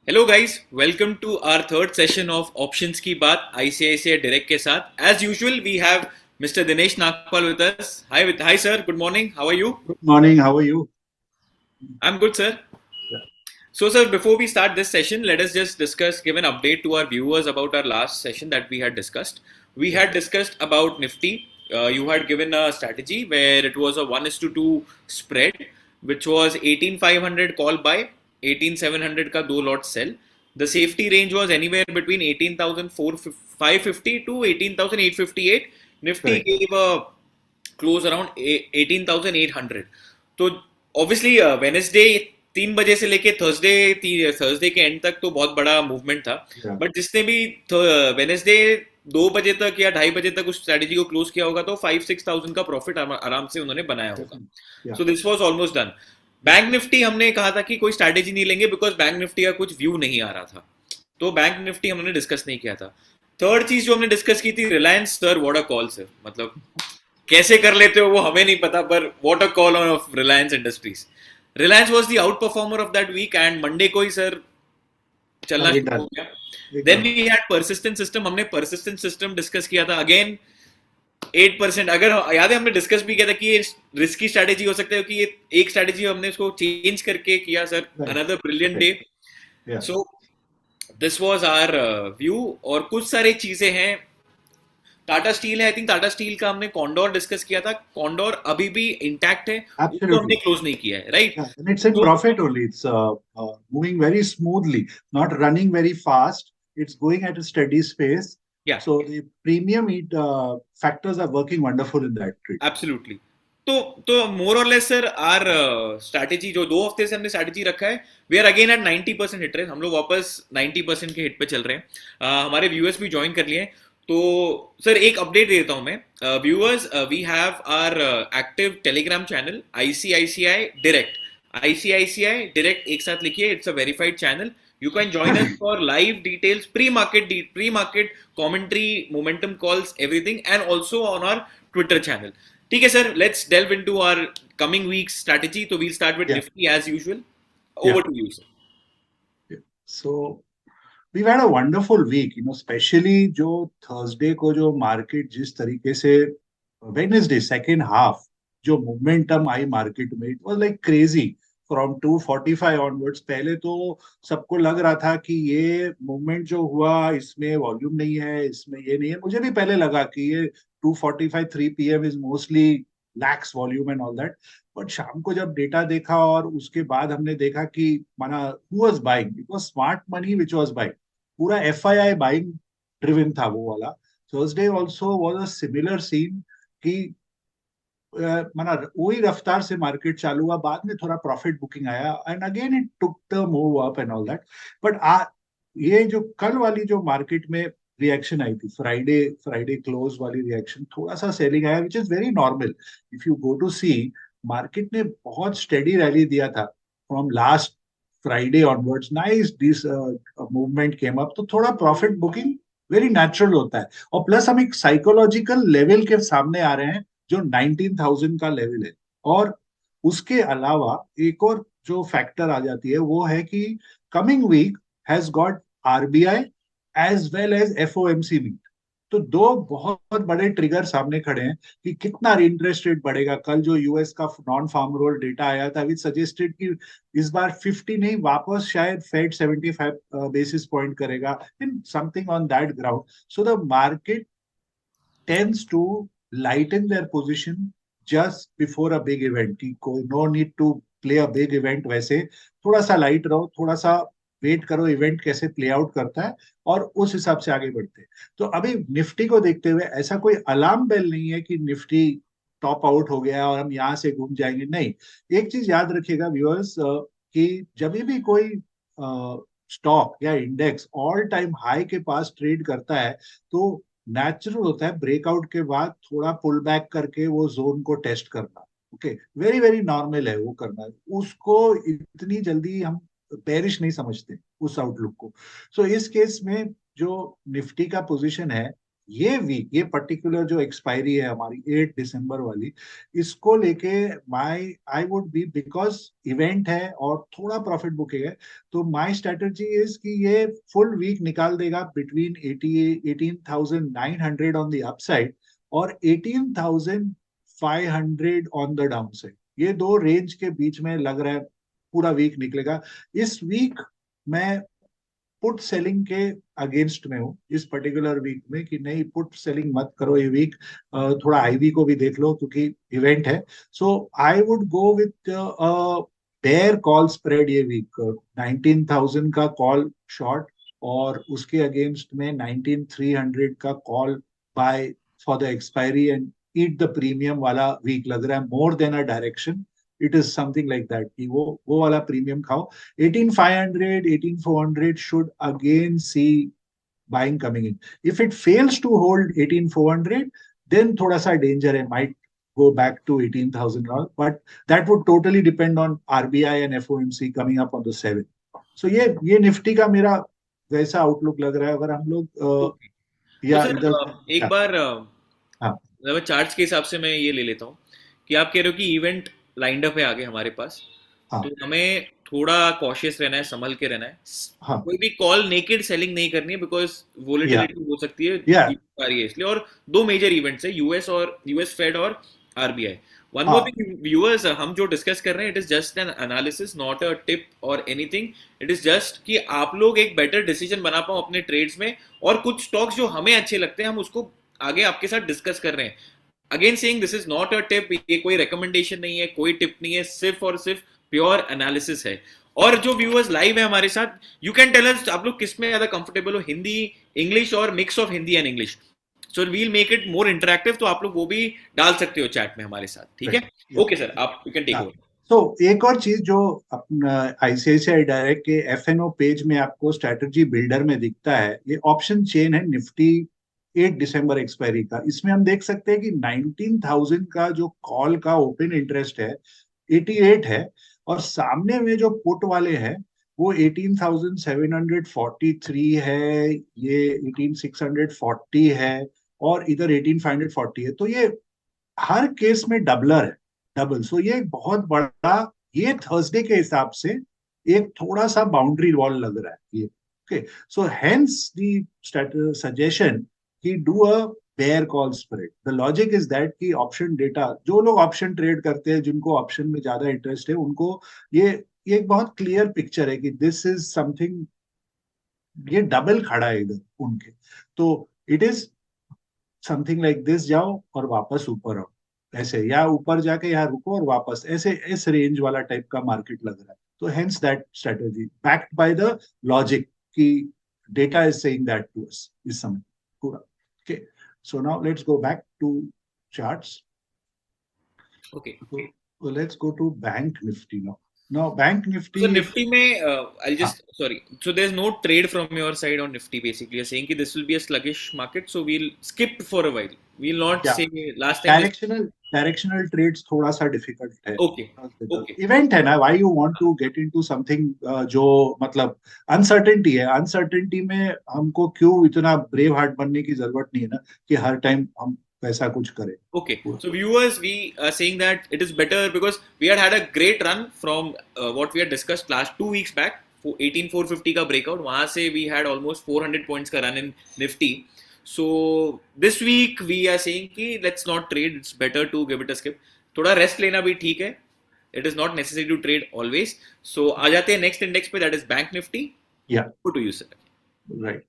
Hello guys, welcome to our third session of options की बात ICICI direct के साथ. As usual we have mister Dinesh Nagpal with us. Hi sir, good morning, how are you? Good morning. How are you? I am good sir. Yeah. So, sir, before we start this session, let us just give an update to our viewers about our last session that we had discussed. We Yeah. had discussed about Nifty. You had given a strategy where it was a 1:2 spread, which was 18,500 call buy, 18,700 ka do lot sell. The safety range was anywhere between 18,550 to 18,858. Nifty Correct. gave a close around 18,800. तो obviously Wednesday 3 बजे से लेके Thursday के and तक तो बहुत बड़ा movement था. Yeah. बट जिसने भी वेनेसडे 2 बजे तक या 2:30 बजे तक उस स्ट्रेटेजी को क्लोज किया होगा तो 5-6 थाउजेंड का प्रॉफिट आराम से उन्होंने बनाया होगा. Definitely. Yeah. So this was almost done. Yeah. Bank Nifty हमने कहा था कि कोई स्ट्रेटेजी नहीं लेंगे बिकॉज बैंक निफ्टी का कुछ व्यू नहीं आ रहा था, तो बैंक निफ्टी हमने डिस्कस नहीं किया था. थर्ड चीज जो हमने डिस्कस की थी, Reliance. Sir what a call sir, मतलब कैसे कर लेते हो वो हमें नहीं पता, पर what a call of Reliance Industries. Reliance was the outperformer of that week and Monday को ही सर चलना Target शुरू done. हो गया. देन एकदम. We had Persistent system. हमने परसिस्टेंट सिस्टम डिस्कस किया था. अगेन 8%. अगर याद है हमने डिस्कस भी किया था कि ये रिस्की स्ट्रेटेजी हो सकता है कि ये एक स्ट्रेटेजी हमने उसको चेंज करके किया sir. Right. Another brilliant Right. Day. Yeah. So this was our view. और कुछ सारी चीजें हैं. टाटा स्टील है, आई थिंक टाटा स्टील का हमने कॉन्डोर डिस्कस किया था. कॉन्डोर अभी भी इंटैक्ट है, उसको हमने Absolutely. क्लोज नहीं किया है, right? Yeah. And it's in तो profit only. It's moving very smoothly, not running very fast. It's going at a steady pace. या So the premium factors are working wonderful in that trade. Absolutely. तो मोर और less sir are strategy जो 2 हफ्ते से हमने strategy रखा है, we are again at 90% hit rate. हम लोग वापस 90% के हिट पे चल रहे हैं. हमारे व्यूअर्स भी ज्वाइन कर लिए हैं. तो सर एक अपडेट देता हूं मैं viewers. We have our active telegram channel ICICI direct. ICICI direct एक साथ लिखिए, it's a verified channel. You can join us for live details, pre-market commentary, momentum calls, everything, and also on our Twitter channel. ठीक है sir, let's delve into our coming week's strategy. So we'll start with Yeah. Nifty as usual. Yeah. Over to you, sir. Yeah. So we've had a wonderful week, especially जो Thursday को जो market जिस तरीके से Wednesday second half जो momentum आई market में, it was like crazy from 245 onwards. पहले तो सबको लग रहा था कि ये मूवमेंट जो हुआ इसमें वॉल्यूम नहीं है, इसमें ये नहीं है. मुझे भी पहले लगा कि ये 245 3 PM is mostly lakhs volume and all that. But शाम को जब डेटा देखा और उसके बाद हमने देखा कि माना who was buying, it was smart money which was buying. पूरा एफआईआई बाइंग ड्रिवन था वो वाला. Thursday also was a similar scene कि माना वही रफ्तार से मार्केट चालू हुआ. बाद में थोड़ा प्रॉफिट बुकिंग आया and again it took the move up and all that. But ये जो कल वाली जो मार्केट में रिएक्शन आई थी, फ्राइडे फ्राइडे क्लोज वाली रिएक्शन, थोड़ा सा सेलिंग आया which is very normal. If you go to see, market ने बहुत स्टेडी रैली दिया था from last Friday onwards. Nice this movement came up, तो थोड़ा प्रॉफिट बुकिंग वेरी नेचुरल होता है. और प्लस हम एक साइकोलॉजिकल लेवल के सामने आ रहे हैं जो 19,000 का लेवल है. और उसके अलावा एक और जो फैक्टर आ जाती है वो है कि coming week has got RBI as well as FOMC meet. तो दो बहुत बड़े ट्रिगर सामने खड़े हैं कि कितना इंटरेस्ट रेट बढ़ेगा. कल जो यूएस का नॉन फार्म रोल डेटा आया था विच सजेस्टेड कि इस बार 50 नहीं, वापस शायद फेड 75 बेसिस पॉइंट करेगा in something on that ground. So the market tends to lighten their position just before a big event. कि कोई no need to play a big event. वैसे थोड़ा सा लाइट रहो, थोड़ा सा वेट करो इवेंट कैसे प्ले आउट करता है, और उस हिसाब से आगे बढ़ते हैं. तो अभी निफ्टी को देखते हुए ऐसा कोई अलार्म बेल नहीं है कि निफ्टी टॉप आउट हो गया और हम यहाँ से घूम जाएंगे. नहीं. एक चीज याद रखिएगा व्यूअर्स, कि जब भी कोई स्टॉक या इंडेक्स ऑल टाइम हाई के पास ट्रेड करता है तो नेचुरल होता है ब्रेकआउट के बाद थोड़ा पुल बैक करके वो जोन को टेस्ट करना. ओके, वेरी वेरी नॉर्मल है वो करना. उसको इतनी जल्दी हम बेरिश नहीं समझते उस आउटलुक को. सो इस केस में जो निफ्टी का पोजीशन है ये वीक, ये पर्टिकुलर जो एक्सपायरी है हमारी 8 दिसंबर वाली, इसको लेके my I would B, because event है और थोड़ा प्रॉफिट बुकिंग है, तो माय स्ट्रेटजी इज कि ये फुल वीक निकाल देगा बिटवीन 18,900 ऑन द अपसाइड और 18,500 ऑन द डाउन साइड। ये दो रेंज के बीच में लग रहा है पूरा वीक निकलेगा। इस वीक मैं पुट सेलिंग के अगेंस्ट में हूँ इस पर्टिकुलर वीक में, कि नहीं पुट सेलिंग मत करो ये वीक, थोड़ा आईवी को भी देख लो क्योंकि इवेंट है। So I would go with bear call spread ये वीक, 19,000 का कॉल शॉर्ट और उसके अगेंस्ट में 19,300 का call buy for the expiry and eat the premium वाला वीक लग रहा है, more than a direction. It is something like that कि वो वाला प्रीमियम खाओ। 18,500, 18,400 should again see buying coming in. If it fails to hold 18,400, then thoda sa danger hai, might go back to 18,000, but that would totally depend on RBI and FOMC coming up on the 7th. So ये Nifty का मेरा वैसा outlook लग रहा है। अगर हम लोग ओके। तो या सर इधर एक हाँ बार हाँ चार्ट्स के हिसाब से मैं ये ले लेता हूँ कि आप कह रहे हो कि इवेंट लाइंड अप है आगे हमारे पास, तो हाँ हमें थोड़ा कॉशियस रहना है, संभल के रहना है। हाँ कोई भी कॉल नेकेड सेलिंग नहीं करनी है, बिकॉज या वोलेटिलिटी हो सकती है या आ रही है इसलिए। और दो मेजर इवेंट्स है, यूएस फेड और आरबीआई। वन मोर हाँ थिंग व्यूअर्स, हम जो डिस्कस कर रहे हैं it is just an analysis, not a tip और एनीथिंग। इट इज जस्ट कि आप लोग एक बेटर डिसीजन बना पाओ अपने ट्रेड्स में, और कुछ स्टॉक्स जो हमें अच्छे लगते हैं हम उसको आगे आपके साथ डिस्कस कर रहे हैं। Again saying this is not a tip, ये कोई रिकमेंडेशन नहीं है, कोई टिप नहीं है, सिर्फ और सिर्फ प्योर एनालिसिस है। और जो व्यूअर्स लाइव है हमारे साथ, यू कैन टेल अस आप लोग किस में ज्यादा कंफर्टेबल हो, हिंदी इंग्लिश और mix of Hindi and English. So we'll make it more interactive, तो आप लोग वो भी डाल सकते हो चैट में हमारे साथ, ठीक है? ओके सर, आप यू कैन टेक ओवर। तो एक और चीज जो अपना आईसीआईसीआई डायरेक्ट के एफएनओ पेज में आपको स्ट्रेटजी बिल्डर में दिखता है, ये ऑप्शन चेन है निफ्टी 8 दिसंबर एक्सपायरी का। इसमें हम देख सकते हैं कि 19,000 का जो कॉल का ओपन इंटरेस्ट है 88 है, और सामने में जो पुट वाले हैं वो 18,743 है, ये 18,640 है, और इधर 18,540 है। तो ये हर केस में डबलर है, डबल। सो ये एक बहुत बड़ा, ये थर्सडे के हिसाब से एक थोड़ा सा बाउंड्री वॉल लग रहा है ये। Okay, so hence the suggestion कि do a bear call spread. The logic is that कि ऑप्शन डेटा, जो लोग ऑप्शन ट्रेड करते हैं, जिनको ऑप्शन में ज्यादा इंटरेस्ट है, उनको ये ये एक बहुत क्लियर पिक्चर है कि दिस इज समथिंग, ये डबल खड़ा है इधर उनके। तो it is something like this, जाओ और वापस ऊपर आओ, ऐसे, या ऊपर जाके यहाँ रुको और वापस, ऐसे इस रेंज वाला टाइप का मार्केट लग रहा है। तो hence that strategy backed by the logic कि data is saying that to us इस समय पूरा। Okay, so now let's go back to charts. Okay. So let's go to bank nifty now. Now bank So nifty, Nifty में I'll हाँ, just sorry. So there's no trade from your side on Nifty. Basically, you're saying that this will be a sluggish market. So we'll skip for a while. We'll not yeah, say last time this. Directional trades थोड़ा सा difficult है। Okay. Okay. Event है ना, why you want to get into something जो मतलब uncertainty है। Uncertainty में हमको क्यों इतना ब्रेव हार्ट बनने की जरूरत नहीं है ना कि हर टाइम हम वैसा कुछ करें Okay. पूरा। So viewers, we are saying that it is better because we had a great run from what we had discussed last 2 weeks back. 18,450 का breakout, वहां से we had almost 400 points का run in Nifty. So this week we are saying कि let's not trade. It's better to give it a skip. थोड़ा rest लेना भी ठीक है. It is not necessary to trade always. So आ जाते हैं next index पे, that is Bank Nifty. या What do you say? Right,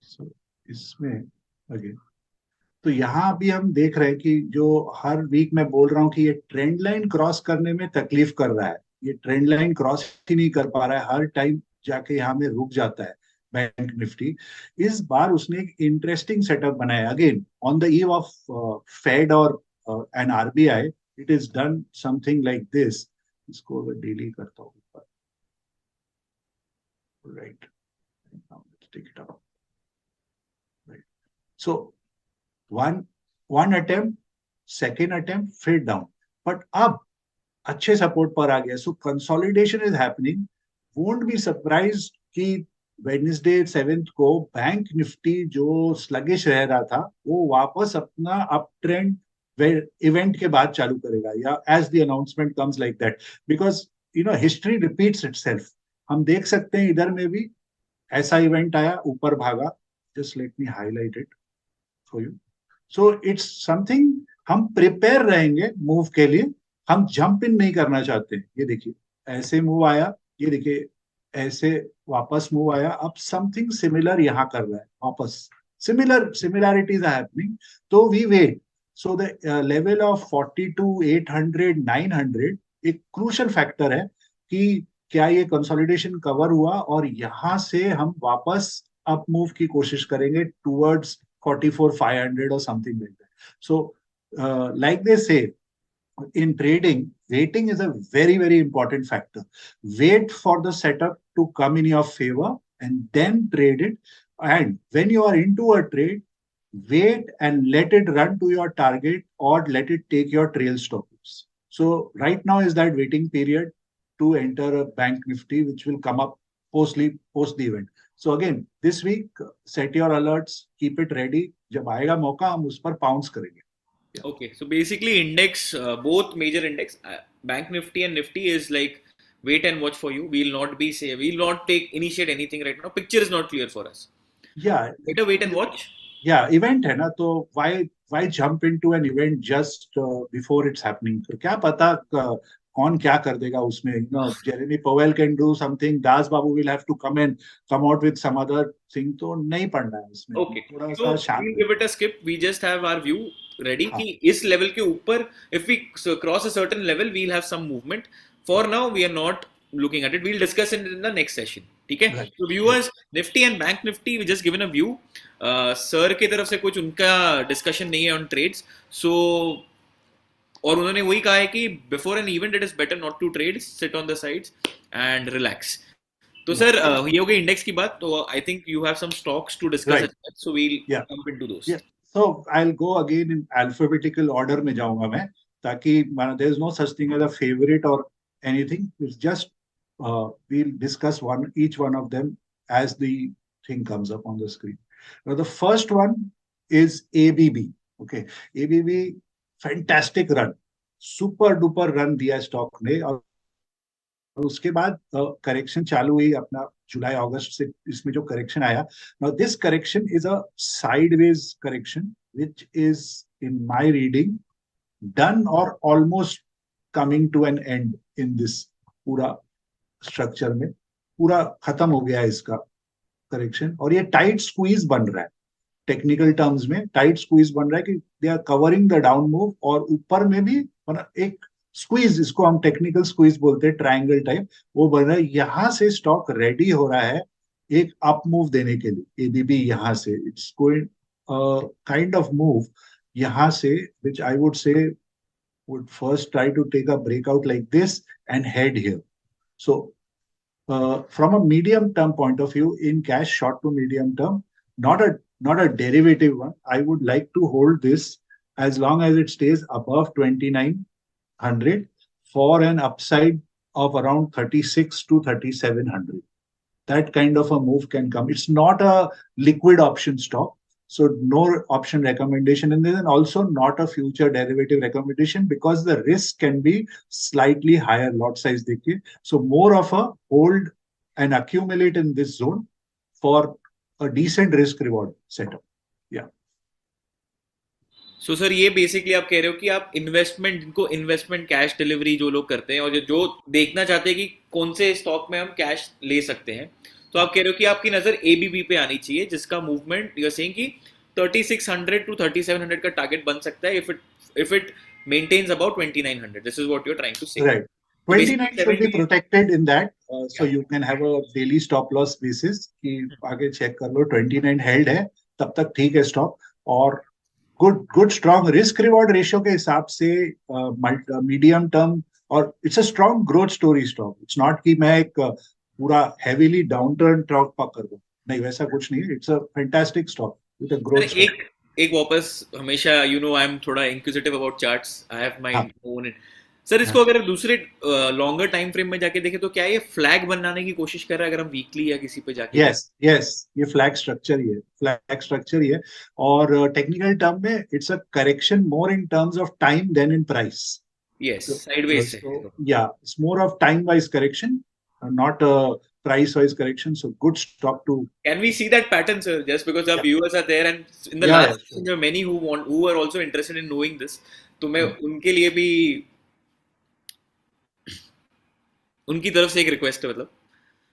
so इसमें अगेन, तो यहाँ अभी हम देख रहे हैं कि जो हर वीक मैं बोल रहा हूँ कि ये ट्रेंड लाइन क्रॉस करने में तकलीफ कर रहा है, ये ट्रेंड लाइन क्रॉस ही नहीं कर पा रहा है, हर टाइम जाके यहाँ में रुक जाता है बैंक निफ्टी। इस बार उसने एक इंटरेस्टिंग सेटअप बनाया again on the eve of Fed और and RBI. It is done something like this. इसको अगर डेली करता हूँ, right, take it up, right. So one one attempt, second attempt, फिर डाउन, बट अब अच्छे सपोर्ट पर आ गया. So consolidation is happening. Won't be surprise कि वेडनेसडे 7th को बैंक निफ्टी जो स्लगिश रह रहा था वो वापस अपना अप ट्रेंड इवेंट के बाद चालू करेगा, या as the announcement comes like that. Because history repeats itself. हम देख सकते हैं इधर में भी ऐसा इवेंट आया, ऊपर भागा. Just let me highlight it for you. So it's something. हम प्रिपेयर रहेंगे मूव के लिए. हम जंप इन नहीं करना चाहते. ये देखिए ऐसे मूव आया, ये देखिए ऐसे वापस मूव आया. अब समथिंग सिमिलर यहाँ कर रहा है वापस. Similarities are happening. तो we wait. So the level of 42 800 900 एक क्रूशल फैक्टर है कि क्या ये कंसोलिडेशन कवर हुआ और यहां से हम वापस अप मूव की कोशिश करेंगे towards 44 500 or something like that. So like they say in trading, waiting is a very very important factor. Wait for the setup to come in your favor and then trade it. And when you are into a trade, wait and let it run to your target or let it take your trail stops. So right now is that waiting period to enter a bank nifty which will come up post the event. So again this week set your alerts, keep it ready. जब आएगा मौका हम उस पर pounce करेंगे. Yeah. Okay, so basically index, both major index, Bank Nifty and Nifty is like wait and watch for you. We'll not take initiate anything right now. Picture is not clear for us. Yeah. Better wait and watch. Yeah, event है ना, तो why jump into an event just before it's happening? तो क्या पता कौन क्या कर देगा उसमें. Jeremy Powell can do something. Das Babu will have to come out with some other thing. तो नहीं पढ़ना है इसमें. Okay, थोड़ा so सा शांत. we'll give it a skip. We just have our view ready हाँ. कि इस level के ऊपर if we cross a certain level, we'll have some movement. For now, we are not looking at it. We'll discuss it in the next session. ठीक है? Right. So viewers, Nifty and Bank Nifty, we just given a view. Sir की तरफ से कुछ उनका discussion नहीं है on trades. सो और उन्होंने वही कहा है कि before an event it is better not to trade, sit on the sides and relax. तो सर ये हो गई इंडेक्स की बात. तो I think you have some stocks to discuss, so we'll jump into those. So I'll go again in alphabetical order में जाऊंगा मैं, ताकि there is no such thing as a favorite or anything. It's just we'll discuss each one of them as the thing comes up on the screen. Now the first one is ABB. Okay, ABB fantastic run, super duper run दिया stock ने. और उसके बाद correction चालू हुई अपना जुलाई अगस्त से. इसमें जो करेक्शन आया, now this correction is a sideways correction which is in my reading done और almost coming to an end in this पूरा स्ट्रक्चर में. पूरा खत्म हो गया है इसका करेक्शन. और ये टाइट स्क्वीज बन रहा है. टेक्निकल टर्म्स में टाइट स्क्वीज बन रहा है कि they are covering the down move. और ऊपर में भी एक स्क्वीज, इसको हम टेक्निकल स्क्वीज बोलते हैं, ट्रायंगल टाइप, वो बन रहा है. यहां से स्टॉक रेडी हो रहा है एक अप मूव देने के लिए. एबीबी यहां से it's going kind of move यहां से, which I would say would first try to take a breakout like this and head here. So from a medium term point of view, in cash, short to medium term, not a derivative one, I would like to hold this as long as it stays above 2900 for an upside of around 36 to 3700. That kind of a move can come. It's not a liquid option stock, so no option recommendation in this, and also not a future derivative recommendation because the risk can be slightly higher lot size dekhiye. So more of a hold and accumulate in this zone for a decent risk reward setup. Yeah. So sir ये basically आप कह रहे हो कि आप investment, जिनको investment cash delivery जो लोग करते हैं और जो देखना चाहते हैं कि कौन से स्टॉक में हम कैश ले सकते हैं, तो आप कह रहे हो कि आपकी नजर एबीबी पे आनी चाहिए, जिसका मूवमेंट यू आर सेइंग कि 3600 टू 3700 का टारगेट बन सकता है if it maintains about 2900. This is what you're trying to say. Right. 29 should be protected in that. So you can have a daily stop loss basis कि आगे check कर लो 29 held है तब तक ठीक है स्टॉक. और good strong risk reward ratio के हिसाब से मीडियम टर्म, और it's a strong growth story stock. It's not कि मैं एक पूरा हेवीली डाउन टर्न स्टॉक पकड़ दूं, नहीं वैसा कुछ नहीं है. It's a fantastic stock with a growth. एक वापस हमेशा आई एम थोड़ा inquisitive about charts. I have my own. Sir इसको अगर दूसरे लॉन्गर टाइम फ्रेम में जाके देखें तो क्या ये फ्लैग बनाने की कोशिश कर रहा है, अगर हम वीकली या किसी पे जाके यस यस, ये फ्लैग स्ट्रक्चर ही है। और टेक्निकल टर्म में it's a correction more in terms of time than in price. Yes sideways से है So तो। yeah, it's more of time-wise correction, not price-wise correction. So good stock to. Can we see that pattern, sir? Just because our Yeah, viewers are there, and in the yeah, last sure. session, there are many who are also interested in knowing this. तो मैं Hmm. उनके लिए भी उनकी तरफ से एक request है, मतलब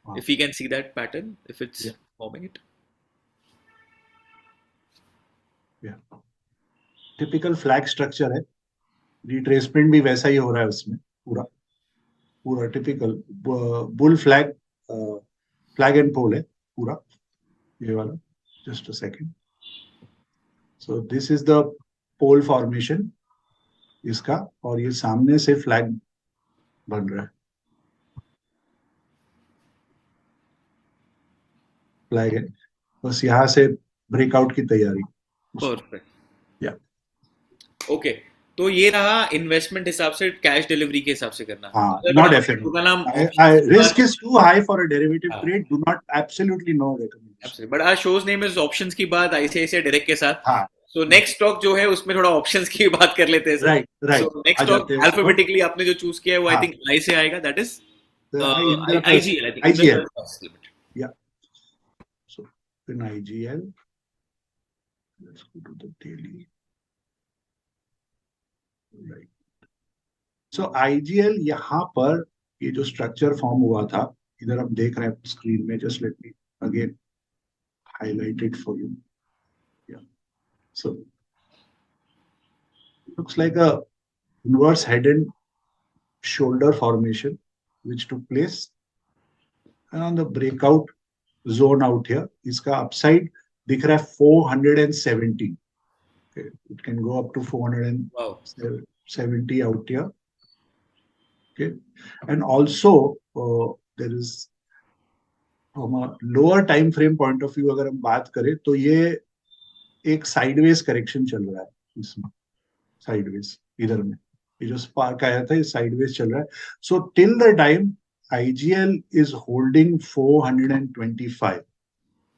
हाँ, if we can see that pattern, if it's yeah, forming it. yeah. Typical flag structure है, रिट्रेसमेंट भी वैसा ही हो रहा है उसमें, पूरा पूरा typical bull flag, flag and pole है पूरा, ये वाला। Just a second. So this is the pole formation इसका, और ये सामने से फ्लैग बन रहा है, फ्लैग है, बस यहाँ से ब्रेकआउट की तैयारी उसमें। परफेक्ट। या ओके, तो ये रहा इन्वेस्टमेंट हिसाब से, कैश डिलीवरी के हिसाब से करना। हाँ, अगर नॉट बड़ा एफ एन ओ। होगा ना ऑप्शंस की रिस्क बात। Is too high for a derivative हाँ, trade, do not, absolutely no recommendation. Absolutely, but our show's name is options की बात आईसीआईसीआई डायरेक्ट के साथ। हाँ, सो नेक्स्ट स्टॉक जो है उसमें थोड़ा ऑप्शंस की बात कर लेते हैं sir. Right so right, next आ स्टॉक जाते हैं गुड। अल्फाबेटिकली आपने जो चूज किया है वो आई हाँ, थिंक आई से आएगा, that is Indraprastha, IGL, I think IGL, industrial limited. या। So in IGL, let's go to the daily. Right. So IGL यहाँ पर ये जो स्ट्रक्चर फॉर्म हुआ था, इधर हम देख रहे हैं स्क्रीन में, just let me again highlight it for you. Yeah. So it looks like a inverse head and shoulder formation which took place, and on the breakout zone out here, इसका upside दिख रहा है 470. Okay. It can go up to wow, 470 out here. Okay, and also there is from a lower time frame point of view अगर हम बात करें तो ये एक साइडवेज करेक्शन चल रहा है इसमें, साइडवेज इधर में, ये जो स्पार्क आया था ये साइडवेज चल रहा है। So till the time IGL is holding 425.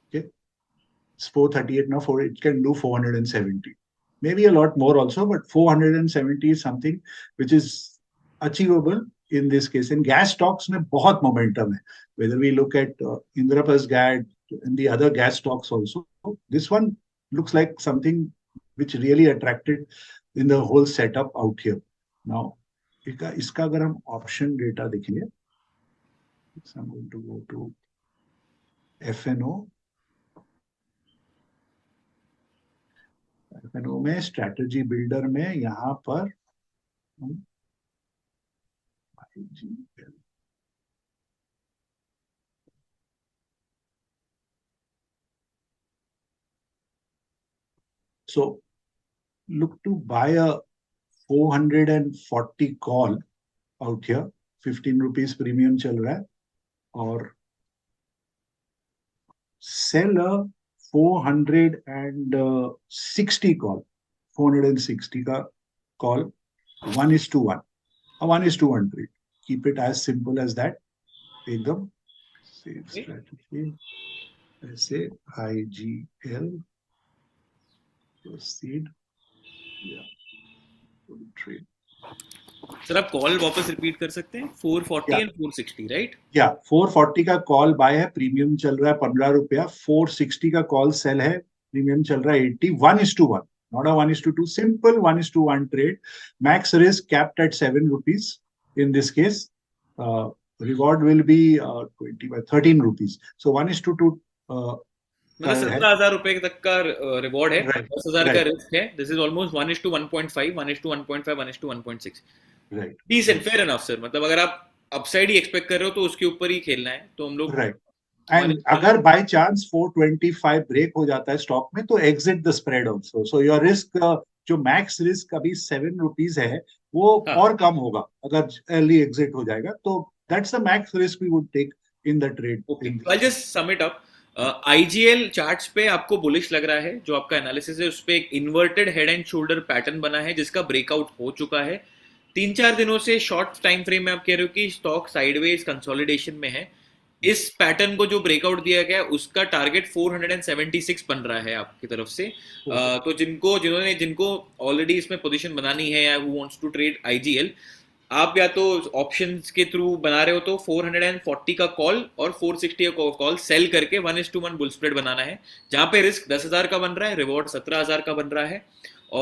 Okay, it's 438 now, for it can do 470, maybe a lot more also, but 470 is something which is achievable in this case. In gas stocks में बहुत momentum है, whether we look at Indraprasth GAD and the other gas stocks also, this one looks like something which really attracted in the whole setup out here. Now इसका अगर हम option data देखें, so I'm going to go to FNO. FNO में strategy builder में यहाँ पर so look to buy a 440 call out here, 15 rupees premium चल रहा है, और sell a 460 call, 460 का call, 1:1, a 1:1 trade. Keep it as simple as that. एकदम same strategy. ऐसे IGL proceed. Yeah, trade. Sir आप कॉल वापस रिपीट कर सकते हैं? 440 Yeah, एंड 460, राइट? या 440 का कॉल बाय है, प्रीमियम चल रहा है 15 रुपया, 460 का कॉल सेल है, प्रीमियम चल रहा है 80, 1:1, not a 1:2, simple 1:1 trade. Max risk capped at 7 rupees in this case. Reward will be 20 by 13 rupees. So 1:2 मतलब है, 17,000 रुपए तक का रिवॉर्ड है, राइट 10,000 का राइट रिस्क है। This is almost 1:1.5, 1:1.5, 1:1.6। Right decent, fair enough sir. मतलब अगर आप अपसाइड ही एक्सपेक्ट कर रहे हो तो उसके ऊपर ही खेलना है, तो हम लोग राइट। वन एंड अगर बाय चांस 425 ब्रेक हो जाता है स्टॉक में, तो exit the spread also, so your risk, जो मैक्स रिस्क अभी 7 रुपीज है, वो हाँ, और कम होगा अगर अर्ली एग्जिट हो जाएगा, तो that's the max risk we would take in the trade okay, in तो this I just sum it up. IGL charts पे आपको बुलिश लग रहा है, जो आपका एनालिसिस है उस पे एक inverted head and shoulder pattern बना है जिसका ब्रेकआउट हो चुका है। 3-4 दिनों से शॉर्ट टाइम फ्रेम में आप कह रहे हो कि स्टॉक साइडवेज कंसोलिडेशन में है। इस पैटर्न को जो ब्रेकआउट दिया गया है उसका टारगेट 476 बन रहा है आपकी तरफ से। तो जिनको ऑलरेडी इसमें पोजीशन बनानी है या who wants to trade IGL, आप या तो ऑप्शंस के थ्रू बना रहे हो तो 440 का कॉल और 460 का कॉल सेल करके 1:1 बुल स्प्रेड बनाना है, जहां पे रिस्क 10,000 का बन रहा है, रिवॉर्ड 17,000 का बन रहा है।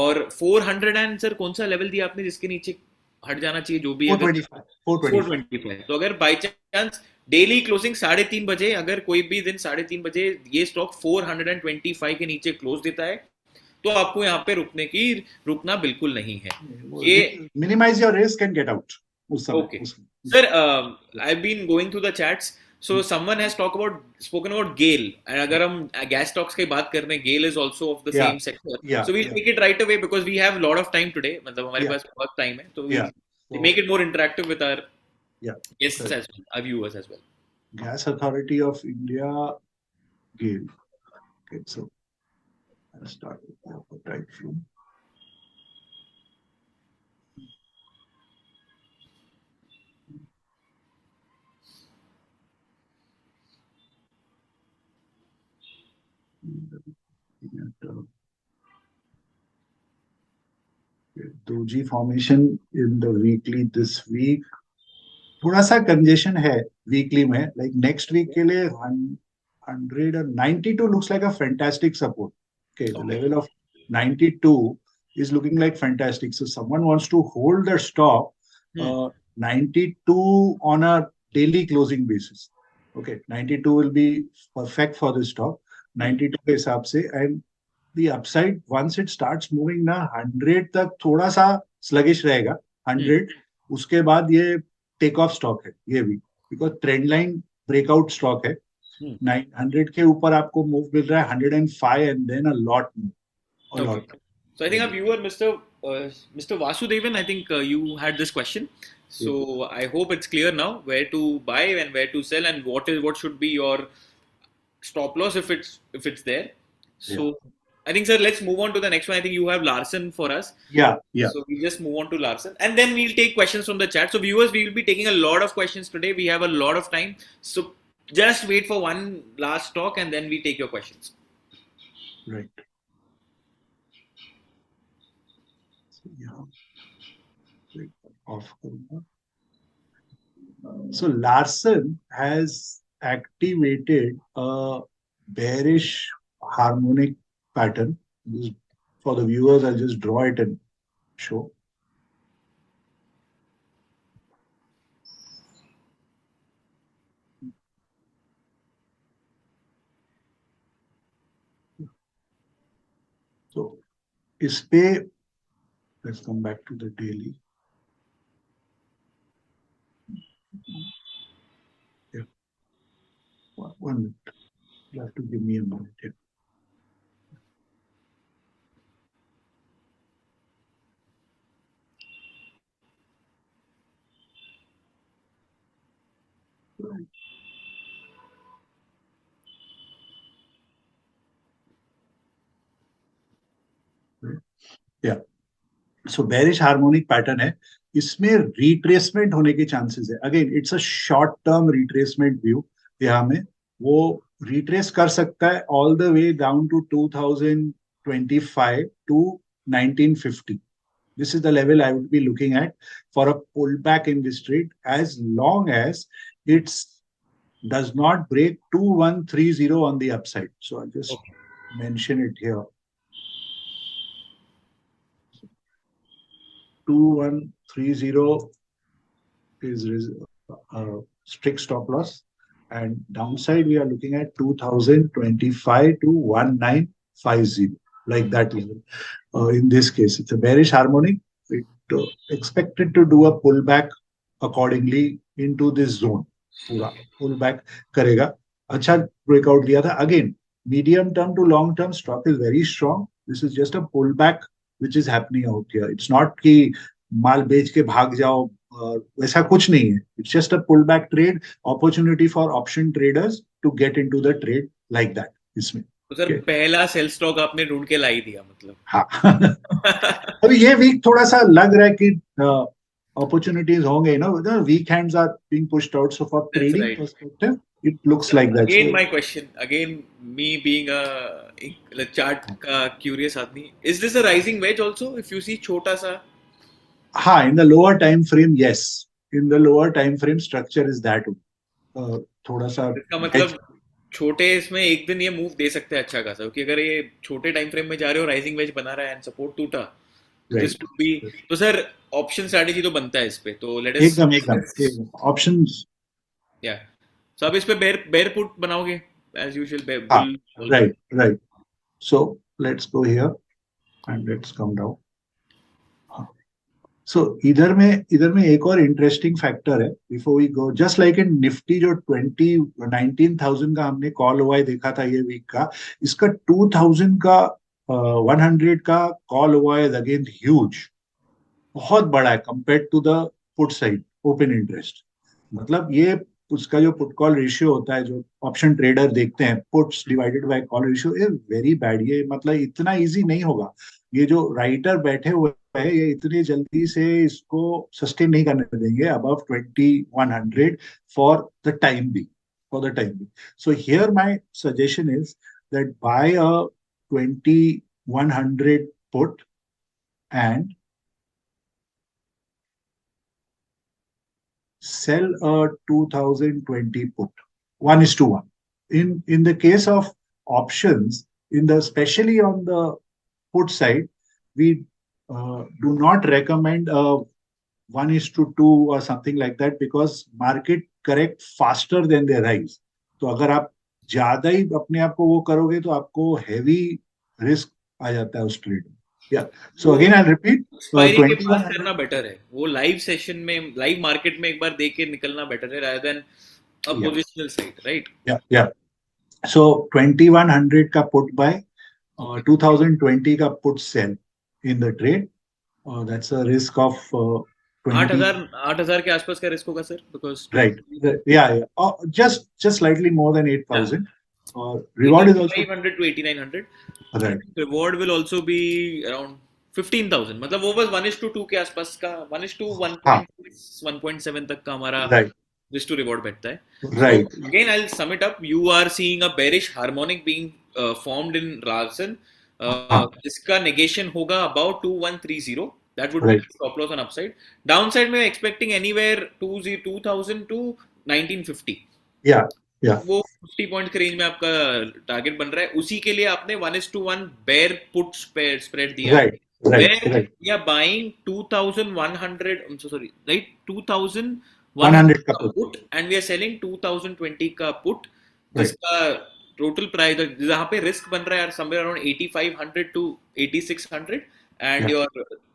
और 400 एंड सर कौन सा लेवल दिया आपने जिसके नीचे हट जाना चाहिए जो भी, फोर अगर ट्वेंटी फाइव 425। 425, तो अगर बाई चांस डेली क्लोजिंग 3:30 बजे, अगर कोई भी दिन 3:30 बजे ये स्टॉक 425 के नीचे क्लोज देता है तो आपको यहाँ पे रुकना बिल्कुल नहीं है ये। Minimise your risk and get out उस समय। Okay. Sir, I've been going through the chats. So someone has spoken about GAIL. And अगर हम gas stocks की बात कर रहे हैं, GAIL is also of the same sector. So we'll take it right away because we have a lot of time today. मतलब हमारे पास बहुत time है, तो we'll make it more interactive with our guests as well, our viewers as well. Gas Authority of India, GAIL. Okay, so I'll start with the right flow. Doji formation in the weekly this week. थोड़ा सा congestion है weekly में, like next week के लिए 192 looks like a fantastic support. Okay, the level of 92 is looking like fantastic. So someone wants to hold the stop 92 on a daily closing basis. Okay, 92 will be perfect for the stop. 92 के हिसाब से, and the upside once it starts moving ना 100 तक थोड़ा सा sluggish रहेगा. 100 उसके बाद ये टेक ऑफ स्टॉक है ये भी, because trend line breakout stock है. 900 के ऊपर आपको मूव मिल रहा है 105 and then a lot move. So I think our viewer, Mr. Vasudevan, I think you had this question. So I hope it's clear now where to buy and where to sell and what should be your stop loss if it's there. So I think, sir, let's move on to the next one. I think you have Larsen for us. Yeah. So we'll just move on to Larsen. And then we'll take questions from the chat. So viewers, we will be taking a lot of questions today. We have a lot of time. So just wait for one last talk and then we take your questions. Right. So Larsen has activated a bearish harmonic pattern. For the viewers, I'll just draw it and show. So इस पे let's come back to the daily. Yeah. One minute. You have to give me a minute here. Yeah. So bearish harmonic pattern है, इसमें retracement होने के chances है. Again, it's a short term retracement view. यहाँ में वो retrace कर सकता है all the way down to 2025 to 1950. This is the level I would be looking at for a pullback in this trade, as long as it does not break 2130 on the upside. So I'll just mention it here. 2130 is strict stop loss, and downside we are looking at 2025 to 1950, like that level. In this case, it's a bearish harmonic. It expected to do a pullback accordingly into this zone. पूरा pullback करेगा. अच्छा breakout लिया था. Again, medium term to long term stock is very strong. This is just a pullback which is happening out here. It's not कि माल बेच के भाग जाओ, वैसा कुछ नहीं है. It's just a pullback trade, opportunity for option traders to get into the trade like that. इसमें तो सर पहला सेल स्टॉक आपने ढूंढ के ला ही दिया मतलब. हाँ. अभी ये वीक थोड़ा सा लग रहा है कि opportunities होंगे, the weak hands are being pushed out. So for That's trading right. perspective, it looks like that. Again, So my question. Again, me being a chart का curious आदमी. Is this a rising wedge also? If you see छोटा सा, हाँ, in the lower time frame, yes. In the lower time frame, structure is that. Uh, थोड़ा सा इसका wedge. मतलब छोटे इसमें एक दिन ये मूव दे सकते हैं अच्छा खासा, क्योंकि अगर ये छोटे टाइम फ्रेम में जा रहे हो, राइजिंग वेज बना रहा है एंड सपोर्ट टूटा, तो Right. दिस वुड बी, तो सर ऑप्शन स्ट्रेटेजी तो बनता है इस पे, तो लेट अस, एकदम एकदम ऑप्शंस. या, सो अब इस पे बेयर बेयर पुट बनाओगे एज यूजुअल, हाँ, bull bull right, right. So let's go here and let's come down. So इधर में एक और इंटरेस्टिंग फैक्टर है. Before we go, just like in Nifty जो 19,000 का हमने कॉल हुआ है देखा था ये वीक का, इसका 2,000 का 100 का कॉल हुआ है अगेन ह्यूज, बहुत बड़ा है compare to the put side open interest. मतलब ये उसका जो पुट कॉल रेशियो होता है, जो ऑप्शन ट्रेडर देखते हैं, puts divided by call ratio is very bad. ये मतलब इतना इजी नहीं होगा. ये जो राइटर बैठे हुए हैं, ये इतनी जल्दी से इसको सस्टेन नहीं करने देंगे above 2,100 for the time be, for the time be. So here my suggestion is that buy a 2,100 put and sell a 2020 put. 1:1. In the case of options, in the especially on the put side, we do not recommend a 1:2 or something like that, because market correct faster than they rise. तो अगर आप ज्यादा ही अपने आप को वो करोगे तो आपको हेवी रिस्क आ जाता है उस ट्रेड में. या सो वो अगेन आई रिपीट, एक्सपायरी के पास 2,100. करना बेटर है, वो लाइव सेशन में, लाइव मार्केट में एक बार देख के निकलना बेटर है रादर देन अ या पोजिशनल साइड, राइट? या So 2,100 का put buy, ओके, 2020 का put sell in the trade. That's a risk of 20. 8,000 के आसपास का रिस्क होगा sir, because Right. Yeah, yeah. Just slightly more than 8,000. Reward is also 8,500 to 8,900. I right. think reward will also be around 15,000. मतलब वो बस 1:2 के आसपास का, 1:1 हाँ, 1.7 तक का हमारा right, risk to reward बैठता है. So right. again, I'll sum it up. You are seeing a bearish harmonic being formed in Larsen. हाँ, जिसका negation होगा about 2,130. That would be right. stop loss on upside. Downside में expecting anywhere 2,000 to 1,950. Yeah, yeah. वो 50 point के range में आपका target बन रहा है. उसी के लिए आपने 1:1 बेयर पुट स्प्रेड दिया है, Right, right, where right. We are buying 2,100, sorry right, 2,100 100 का का put. Put and we are selling 2,020 का पुट, Right. जिसका टोटल प्राइस जहां पे रिस्क बन रहा है somewhere around 8,500 to 8,600 and Yeah, your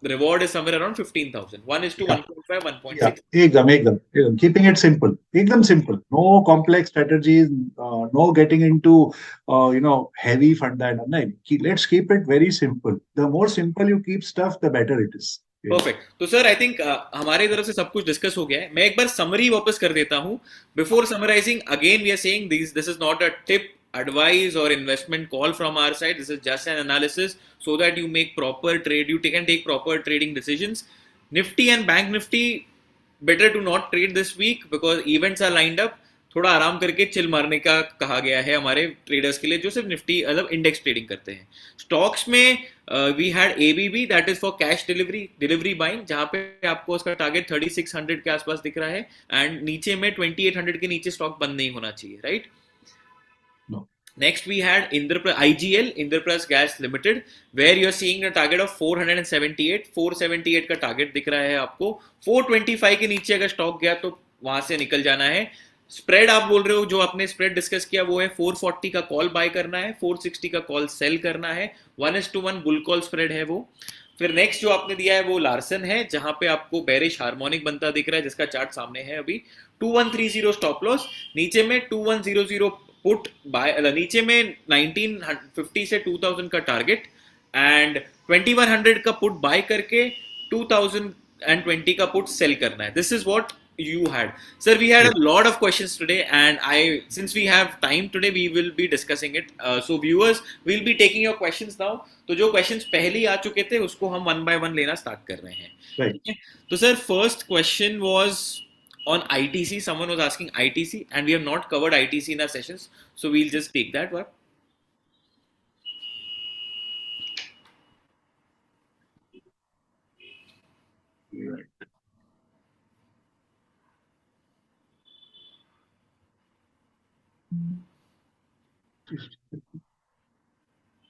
reward is somewhere around 15,000. 1:1.5, yeah. 1.6. एकदम keeping it simple, एकदम simple, no complex strategies, no getting into heavy funda and all. Let's keep it very simple. The more simple you keep stuff, the better it is. Perfect. तो sir I think हमारे तरफ से सब कुछ discuss हो गया है. मैं एक बार समरी वापस कर देता हूं. Before summarising again, we are saying this is not a tip, advice or investment call from our side. This is just an analysis so that you make proper trade, you can take proper trading decisions. Nifty and Bank Nifty, better to not trade this week because events are lined up. थोड़ा आराम करके chill मारने का कहा गया है हमारे traders के लिए जो सिर्फ निफ्टी मतलब इंडेक्स ट्रेडिंग करते हैं. स्टॉक्स में we had ABB, that is for cash delivery buying, जहां पे आपको उसका टारगेट 3,600 के आसपास दिख रहा है एंड नीचे में 2,800 के नीचे स्टॉक बंद नहीं होना चाहिए, right? No. Next, we had IGL, Indraprastha Gas Limited, where you are seeing a target of 478. 478 का टारगेट दिख रहा है आपको. 425 के नीचे अगर स्टॉक गया तो वहां से निकल जाना है. स्प्रेड आप बोल रहे हो, जो आपने स्प्रेड डिस्कस किया वो है 440 का कॉल बाय करना है, 460 का कॉल सेल करना है. 1:1 बुल कॉल स्प्रेड है वो. फिर नेक्स्ट जो आपने दिया है वो लार्सन है, जहां पे आपको बेरिश हार्मोनिक बनता दिख रहा है, जिसका चार्ट सामने है अभी. 2,130 स्टॉप लॉस, नीचे में 2,100 पुट बाय, नीचे में 1,950 से 2,000 का टारगेट एंड 2,100 का पुट बाय करके 2,020 का पुट सेल करना है. This is what You had, sir. We had a lot of questions today, and since we have time today, we will be discussing it. So viewers, we'll be taking your questions now. तो जो questions पहले ही आ चुके थे, उसको हम one by one लेना start कर रहे हैं. Right. ठीक है? तो sir, first question was on ITC. Someone was asking ITC, and we have not covered ITC in our sessions, so we'll just take that one. Right.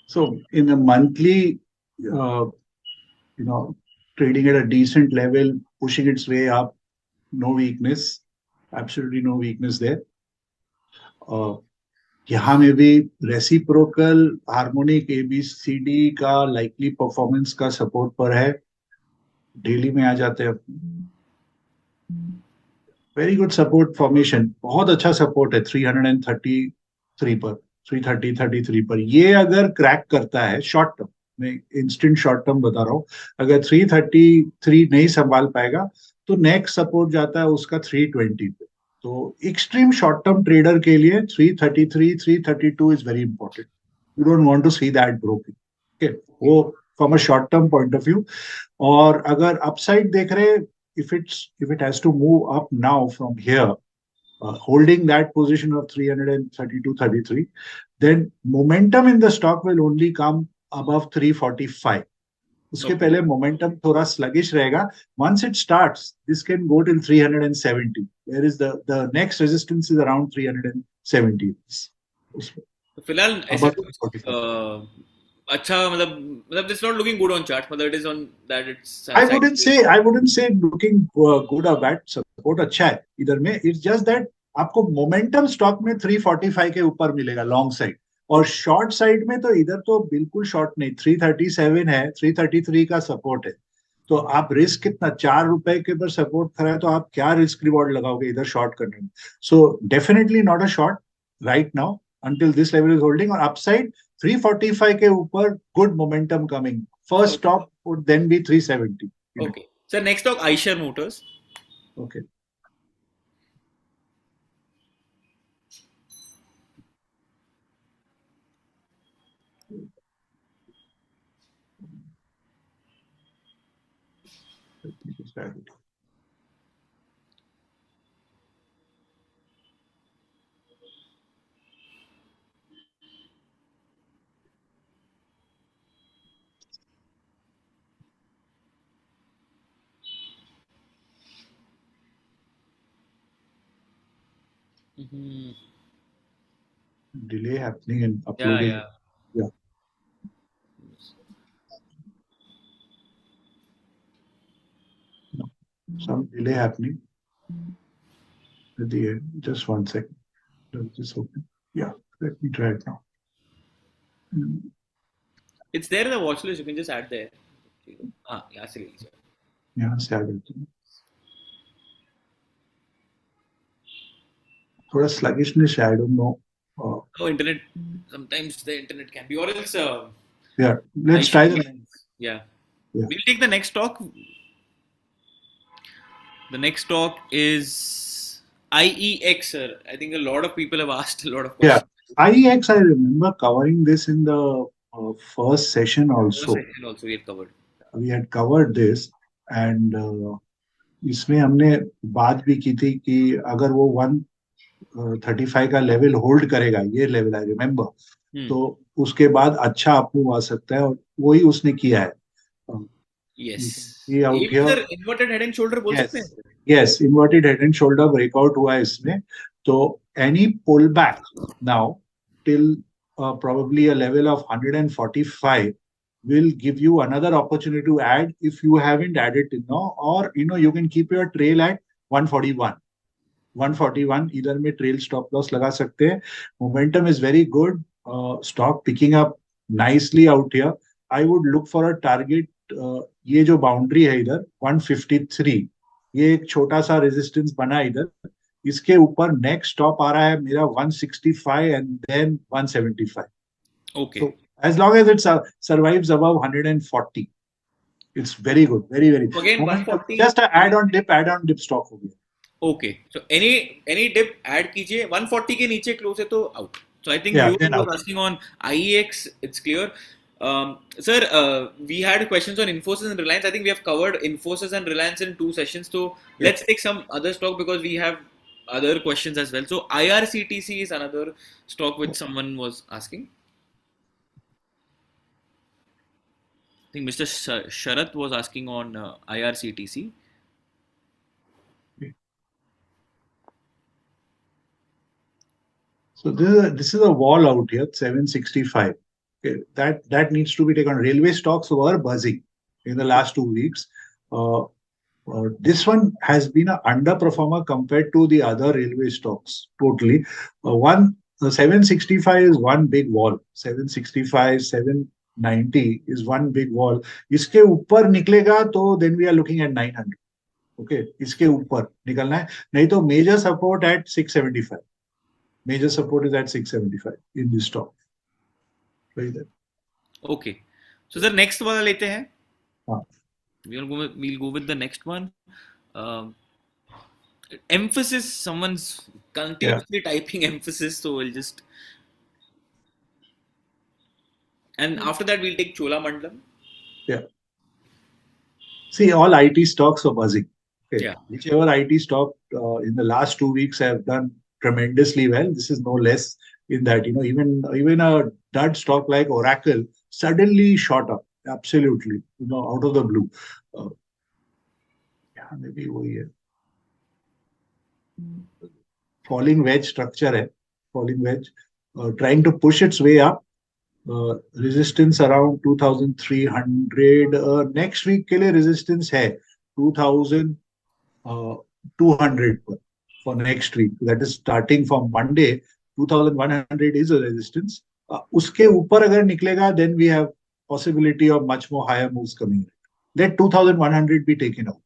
So in a monthly, trading at a decent level, pushing its way up, no weakness, absolutely no weakness there. यहाँ में भी reciprocal harmonic ABCD का likely performance का support पर है, daily में आ जाते हैं. वेरी गुड सपोर्ट फॉर्मेशन, बहुत अच्छा सपोर्ट है 333 पर, 333 पर. ये अगर क्रैक करता है शॉर्ट टर्म, मैं इंस्टेंट शॉर्ट टर्म बता रहा हूँ, अगर 333 नहीं संभाल पाएगा तो नेक्स्ट सपोर्ट जाता है उसका 320 पे. तो एक्सट्रीम शॉर्ट टर्म ट्रेडर के लिए 333 332 is very important. You don't want to see that broken. Okay, वो from a short term point of view. और अगर अपसाइड देख रहे, if it has to move up now from here, holding that position of 332.33, then momentum in the stock will only come above 345. उसके पहले momentum थोड़ा sluggish रहेगा. Once it starts, this can go till 370. There is the next resistance is around 370. फिलहाल ऐसे अच्छा, मतलब it's not looking good on charts, मतलब it is on that it's I wouldn't say looking good or bad. Support अच्छा है इधर में. It's just that आपको मोमेंटम स्टॉक में 345 के ऊपर मिलेगा लॉन्ग साइड, और शॉर्ट साइड में तो इधर तो बिल्कुल शॉर्ट नहीं. 337 है, 333 का सपोर्ट है. तो आप रिस्क कितना, ₹4 के ऊपर सपोर्ट करा है तो आप क्या रिस्क रिवॉर्ड लगाओगे इधर शॉर्ट करने में. So definitely not a short right now until this level is holding. और अपसाइड 345 के ऊपर good momentum coming. First stop would then be 370. Okay. So next talk, Eicher Motors. Okay. Delay happening in uploading. Yeah. No, some delay happening at the end. Just one second. Let this open. Yeah, let me try it now. It's there in the watch list. You can just add there. यहाँ से ले लीजिए. यहाँ से आ जाते हैं. थोड़ा sluggishness, I don't know. Oh, internet. Sometimes the internet can be, or else. Yeah, let's try the. Yeah. We'll take the next talk. The next talk is IEX, sir. I think a lot of people have asked a lot of questions. Yeah, IEX, I remember covering this in the first session also. First session also we had covered. We had covered this, and इसमें हमने बात भी की थी कि अगर वो 135 का लेवल होल्ड करेगा, ये लेवल आई रिमेम्बर, तो उसके बाद अच्छा अपमूव आ सकता है, और वही उसने किया है. Yes. ये out here inverted head and shoulder बोल सकते हैं. Yes, inverted head and shoulder breakout हुआ है इसमें. तो any pullback now till probably a level of 145 will give you another opportunity to add if you haven't added till now, or you can keep your trail at 141. 141 इधर में trail stop loss लगा सकते हैं. Momentum is very good. Stock picking up nicely out here. I would look for a target. ये जो boundary है इधर 153, ये एक छोटा सा रेजिस्टेंस बना इधर. इसके ऊपर नेक्स्ट स्टॉप आ रहा है मेरा 165 and then 175. Okay, so as long as it survives above 140, it's very good, very very. Again 140 just a add on dip stock हो गया. Okay. So any dip add कीजिए 140 के नीचे close है तो out. So I think Yeah, viewer then was out. asking on IEX. It's clear. Sir, we had questions on Infosys and Reliance. I think we have covered Infosys and Reliance in 2 sessions. So Yeah. let's take some other stock because we have other questions as well. So IRCTC is another stock which someone was asking. I think Mr. Sharath was asking on IRCTC. So this is a wall out here, 765. Okay, that needs to be taken. Railway stocks were buzzing in the last 2 weeks. Uh, this one has been an underperformer compared to the other railway stocks. Totally, 765 is one big wall. 765, 790 is one big wall. इसके ऊपर निकलेगा तो then we are looking at 900. Okay, इसके ऊपर निकलना है. नहीं तो major support at 675. Major support is at 675 in this stock. Right there. Okay. So the next वाला लेते हैं. हाँ. We'll go with the next one. Um, Emphasis. Someone's continuously typing emphasis, so we'll just. And after that, we'll take Chola Mandalam. Yeah. See, all IT stocks are buzzing. Okay. Yeah. Whichever IT stock in the last 2 weeks have done tremendously well. This is no less in that. Even a dud stock like Oracle suddenly shot up. Absolutely. Out of the blue. Yeah, maybe वही है. Falling wedge structure है. Falling wedge. Trying to push its way up. Resistance around 2300. Next week के लिए resistance है 2200 for next week. That is starting from Monday. 2100 is a resistance. उसके ऊपर अगर निकलेगा, then we have possibility of much more higher moves coming in. Let 2100 be taken out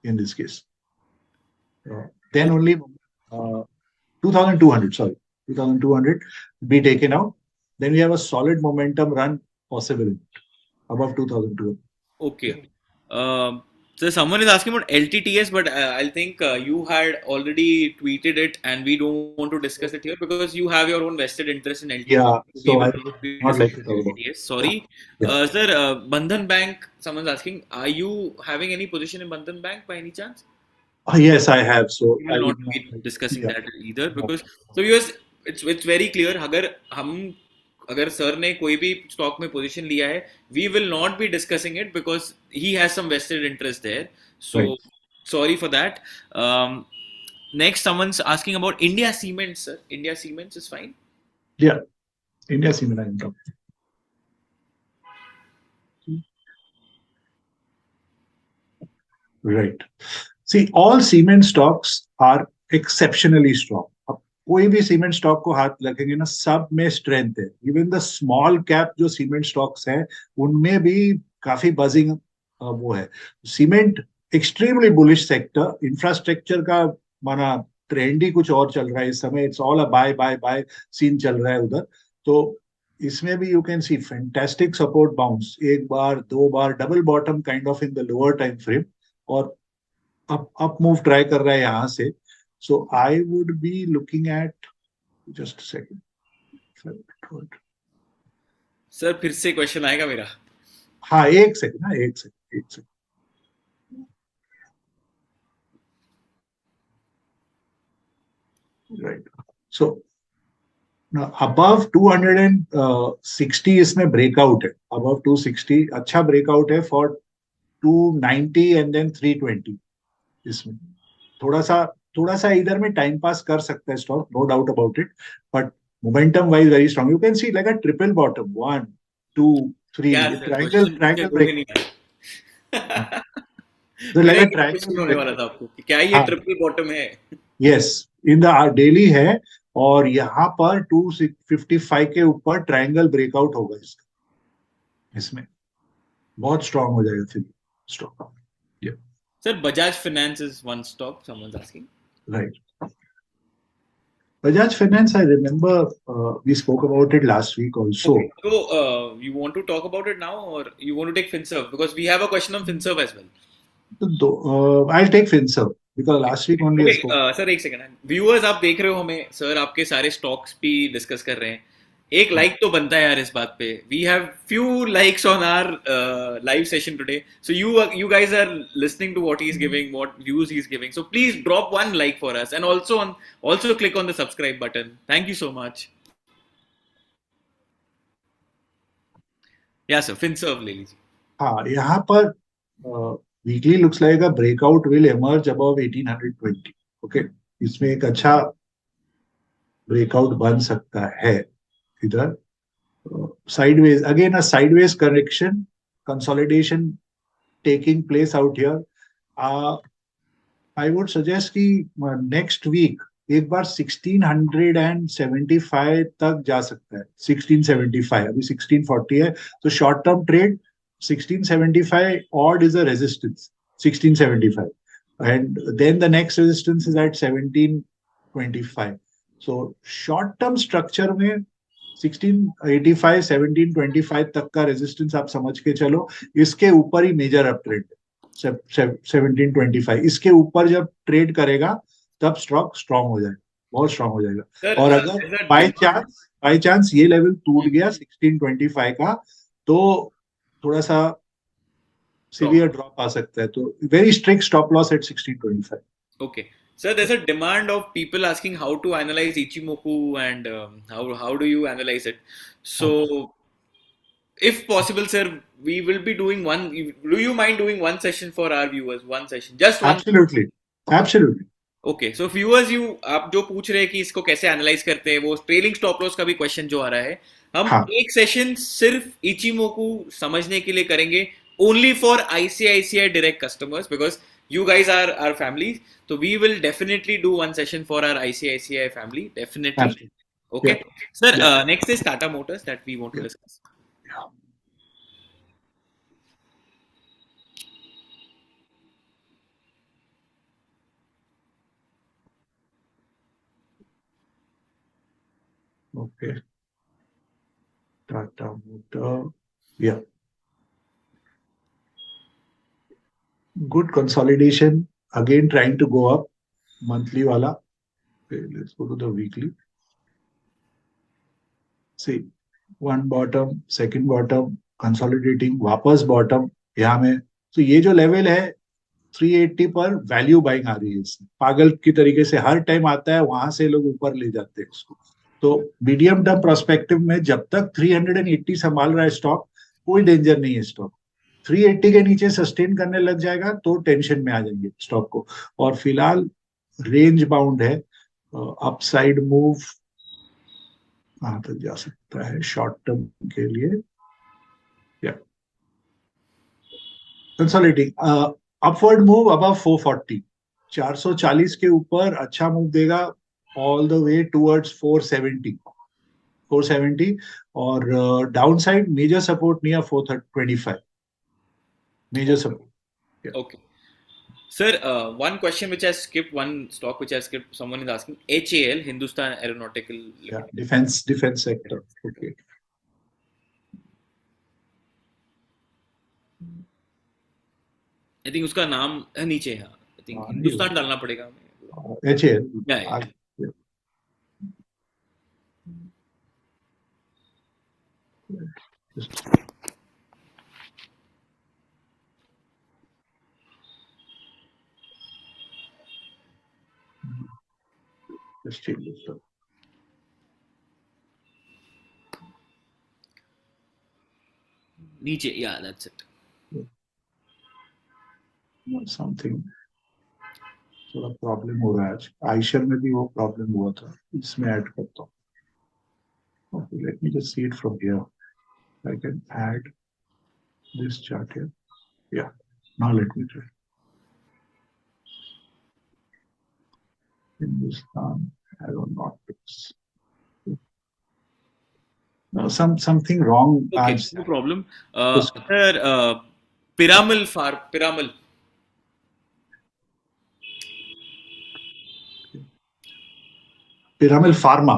in this case. Then only 2200, sorry, 2200 be taken out. Then we have a solid momentum run possible above 2200. Okay. So someone is asking about LTTS, but I think you had already tweeted it, and we don't want to discuss it here because you have your own vested interest in LTTS. Yeah, We so will I not be would not like to discussing talk about it. LTTS. Sorry. Yeah. Sir, Bandhan Bank, someone's asking, are you having any position in Bandhan Bank by any chance? Yes, I have. So We I will would not not be like discussing yeah. that either because so viewers, it's very clear. अगर sir ने कोई भी stock में position लिया है, we will not be discussing it because he has some vested interest there. So Right. sorry for that. Next, someone's asking about India Cements, sir. India Cements is fine. Yeah, India Cement I'm talking. Right. See, all cement stocks are exceptionally strong. अब कोई भी cement stock को हाथ लगेंगे ना, सब में strength है. इवन द स्मॉल कैप जो सीमेंट स्टॉक्स हैं उनमें भी काफी बजिंग वो है. Cement extremely bullish sector. Infrastructure का माना ट्रेंड ही कुछ और चल रहा है इस समय. It's all a buy buy buy scene चल रहा है उधर. तो इसमें भी you can see fantastic support bounce, एक बार दो बार double bottom kind of in the lower time frame, और अप मूव ट्राई कर रहा है यहाँ से. So I would be looking at just second. Sir फिर से क्वेश्चन आएगा मेरा. हाँ, एक सेकंड ना, एक सेकंड. राइट. सो अबव 260 इसमें ब्रेकआउट है. अबव 260 अच्छा ब्रेकआउट है फॉर 290 एंड देन 320. इसमें थोड़ा सा इधर में टाइम पास कर सकता है stock, no doubt about it, but momentum wise very strong. You can see like a triple bottom, 1 2 3 क्या सर ट्रायंगल क्वेश्चन ब्रेक. नहीं तो मेरा लाइक अ एक क्वेश्चन ट्रायंगल होने वाला ब्रेक. था आपको कि क्या ये ट्रिपल बॉटम है. यस, इन द डेली है, और यहाँ पर 255 के ऊपर ट्रायंगल ब्रेकआउट होगा इसका. इसमें बहुत स्ट्रांग हो जाएगा फिर stock. Sir, Bajaj Finance is one stock. Someone's asking. Right. Bajaj Finance, I remember we spoke about it last week also. Okay. So, you want to talk about it now, or you want to take FinServ? Because we have a question on FinServ as well. I'll take FinServ. because last week only I okay spoke. Sir एक second, viewers आप देख रहे हो हमें, sir आपके सारे stocks भी discuss कर रहे हैं, एक लाइक तो बनता है यार इस बात पे. We have few likes on our live session today, so you guys are listening to what he is giving, what views he is giving, so please drop one like for us and also click on the subscribe button. Thank you so much. या sir Finserv ले लीजिए. हाँ, यहाँ पर weekly looks like a breakout will emerge above 1820. Okay, इसमें एक अच्छा breakout बन सकता है इधर. Sideways, again a sideways correction, consolidation taking place out here. I would suggest कि next week एक बार 1675 तक जा सकता है. 1675, अभी 1640 है, तो short term trade 1675 odd is a resistance. 1675, and then the next resistance is at 1725. So short term structure में 1685 1725 तक का रेजिस्टेंस आप समझ के चलो. इसके ऊपर ही मेजर अप ट्रेड 1725, इसके ऊपर जब ट्रेड करेगा तब स्टॉक स्ट्रांग हो जाएगा, बहुत स्ट्रांग हो जाएगा. सर और अगर बाय चांस ये लेवल टूट गया 1625 का, तो थोड़ा सा सीवियर ड्रॉप आ सकता है. तो very strict stop loss at 1625. Okay. So there's a demand of people asking how to analyze Ichimoku and how do you analyze it? So if possible, sir, we will be doing one. Do you mind doing one session for our viewers? One session, just one. Absolutely, absolutely. Okay so viewers, you आप जो पूछ रहे हैं कि इसको कैसे analyse करते हैं, वो ट्रेलिंग स्टॉप लॉस का भी क्वेश्चन जो आ रहा है, हम हाँ, एक सेशन सिर्फ इचिमोकू समझने के लिए करेंगे, only for ICICI direct customers, because you guys are our family, so we will definitely do one session for our ICICI family, definitely. Absolutely. Okay या, sir, या, next is Tata Motors that we want to या, discuss. या. Okay, Tata Motor. Yeah. Good consolidation. Again, trying to go up. Monthly wala. Okay, let's go to the weekly. See, one bottom, second bottom, consolidating, वापस bottom. यहाँ में तो ये जो level है 380 पर वैल्यू बाइंग आ रही है. इसमें पागल की तरीके से हर टाइम आता है, वहां से लोग ऊपर ले जाते हैं इसको. तो मीडियम टर्म प्रोस्पेक्टिव में जब तक 380 संभाल रहा है स्टॉक, कोई डेंजर नहीं है स्टॉक. 380 के नीचे सस्टेन करने लग जाएगा तो टेंशन में आ जाएंगे स्टॉक को. और फिलहाल रेंज बाउंड है. अपसाइड मूव कहां तक जा सकता है शॉर्ट टर्म के लिए? या कंसोलिडेटिंग, अपवर्ड मूव अबव 440, 440 के ऊपर अच्छा मूव देगा ऑल द वे टुवर्ड्स 470. 470. और down side major support near 425, major Okay. Support. Okay. Sir, one question which I skipped, one stock which I skipped, someone is asking, HAL, Hindustan Aeronautical या, Limited. Defence sector. Okay, I think उसका नाम नीचे है, I think नहीं, हिंदुस्तान डालना पड़ेगा हमें. H A या या नीचे, या दैट्स इट. समथिंग थोड़ा प्रॉब्लम हो रहा है आज. आयशर में भी वो प्रॉब्लम हुआ था, इसमें ऐड करता हूँ. Okay, let me just see it from here. I can add this chart here. Yeah, now let me try. Hindustan Aeronautics. No, something wrong okay आज. No problem. कुछ sir Piramal. Piramal Pharma.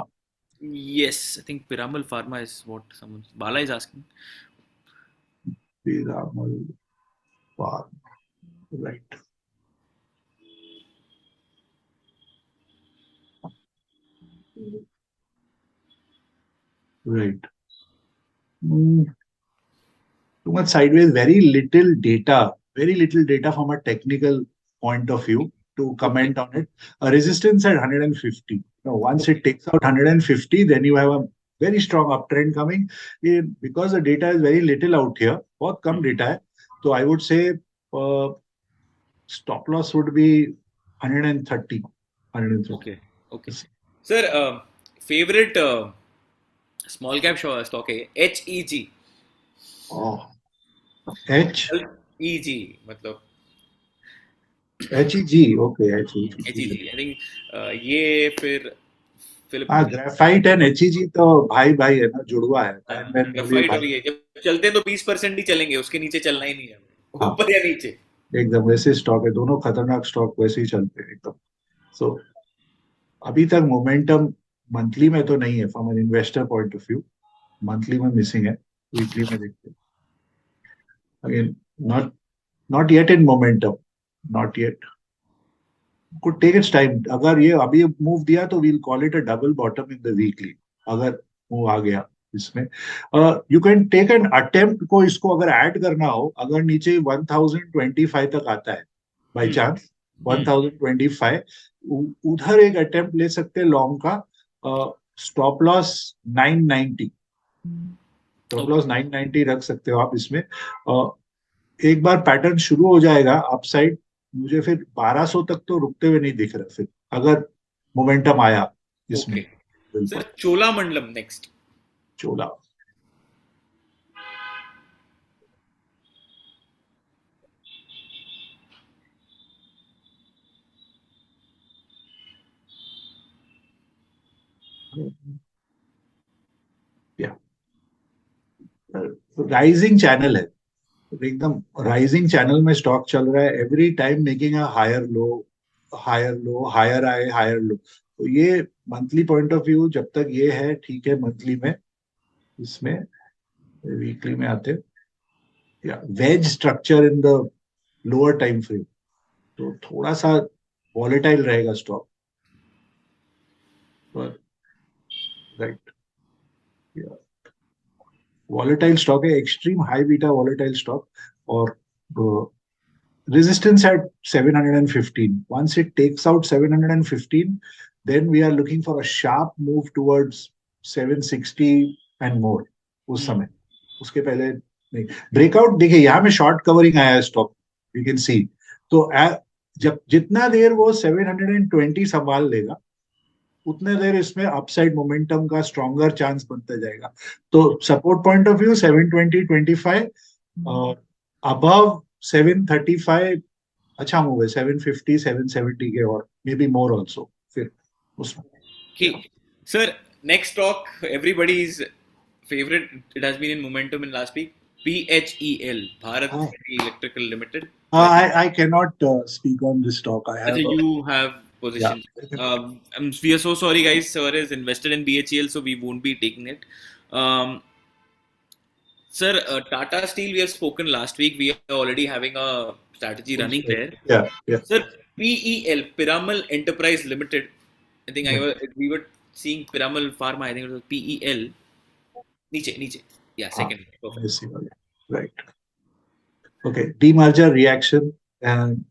Yes, I think Piramal Pharma is what someone Bala is asking. Piramal pharma, right. Right. Mm, too much sideways, very little data from a technical point of view to Okay. comment on it. A resistance at 150. Now, once Okay. it takes out 150, then you have a very strong uptrend coming. Because the data is very little out here, बहुत कम data है. So I would say stop loss would be 130. 130. Okay. Okay. Sir, favorite small cap stock है HEG. Oh, H, HEG मतलब HEG, okay, HEG. HEG. I think ये फिर Philip हाँ, graphite and HEG तो भाई भाई है ना, जुड़वा है, बहन बहन भाभी ग्रेफाइट और भाई. ये जब चलते हैं तो 20% ही चलेंगे, उसके नीचे चलना ही नहीं है, हाँ, ऊपर या नीचे. एकदम वैसे स्टॉक है, दोनों खतरनाक स्टॉक वैसे ही चलते हैं एकदम. सो अभी तक मोमेंटम मंथली में तो नहीं है from an investor point of view. Monthly में मिसिंग है, वीकली में देखते हैं. Again, not not yet in momentum, not yet. could take its time. अगर ये अभी मूव दिया तो we'll call it a double bottom in the weekly. अगर मूव आ गया इसमें, you can take an attempt को, इसको अगर ऐड करना हो, अगर नीचे 1025 तक आता है बाय हम्म. चांस, हम्म. 1025, उधर एक अटेम्प्ट ले सकते हैं लॉन्ग का. Stop loss 990, stop okay. Loss 990 रख सकते हो आप इसमें. एक बार पैटर्न शुरू हो जाएगा अपसाइड, मुझे फिर 1200 तक तो रुकते हुए नहीं दिख रहा फिर, अगर मोमेंटम आया इसमें. ओके. बिल्कुल. Sir Cholamandalam next. Chola. Yeah rising channel है, एकदम राइजिंग चैनल में स्टॉक चल रहा है, every time making a higher low, higher low, higher आए, हायर लो. तो ये मंथली पॉइंट ऑफ व्यू जब तक ये है ठीक है मंथली में. इसमें वीकली में आते, या wedge structure in the lower time frame, तो थोड़ा सा वॉलेटाइल रहेगा स्टॉक. राइट. वॉलेटाइल स्टॉक है, extreme high beta volatile stock. और resistance at 715. Once it takes out 715, then we are looking for a sharp move towards 760 and more. उस समय, उसके पहले नहीं. ब्रेकआउट देखिए, यहाँ में शॉर्ट कवरिंग आया है स्टॉक, यू कैन सी. तो जब जितना देर वो 720 संभाल लेगा, उतने देर इसमें अपसाइड मोमेंटम का स्ट्रॉन्गर चांस बनता जाएगा. तो सपोर्ट पॉइंट ऑफ व्यू 720-25 और अबव 735 अच्छा मूव है. 750 770 के, और मे बी मोर ऑल्सो फिर उसमें. Okay. Sir, next talk, everybody's favorite. It has been in momentum in last week. PHEL, Bharat हाँ, Heavy Electrical Limited. I cannot speak on this stock. I have Achha, you have yeah. positions. We are so sorry, guys. Sir is invested in BHEL, so we won't be taking it. Um, Sir, Tata Steel, we have spoken last week. We are already having a strategy running there. Yeah. Sir, PEL, Piramal Enterprise Limited. I think Right. we were seeing Piramal Pharma. I think it was PEL. नीचे. Yeah, हाँ, second. Perfect. ऐसी वाली. Right. Okay. Demerger reaction and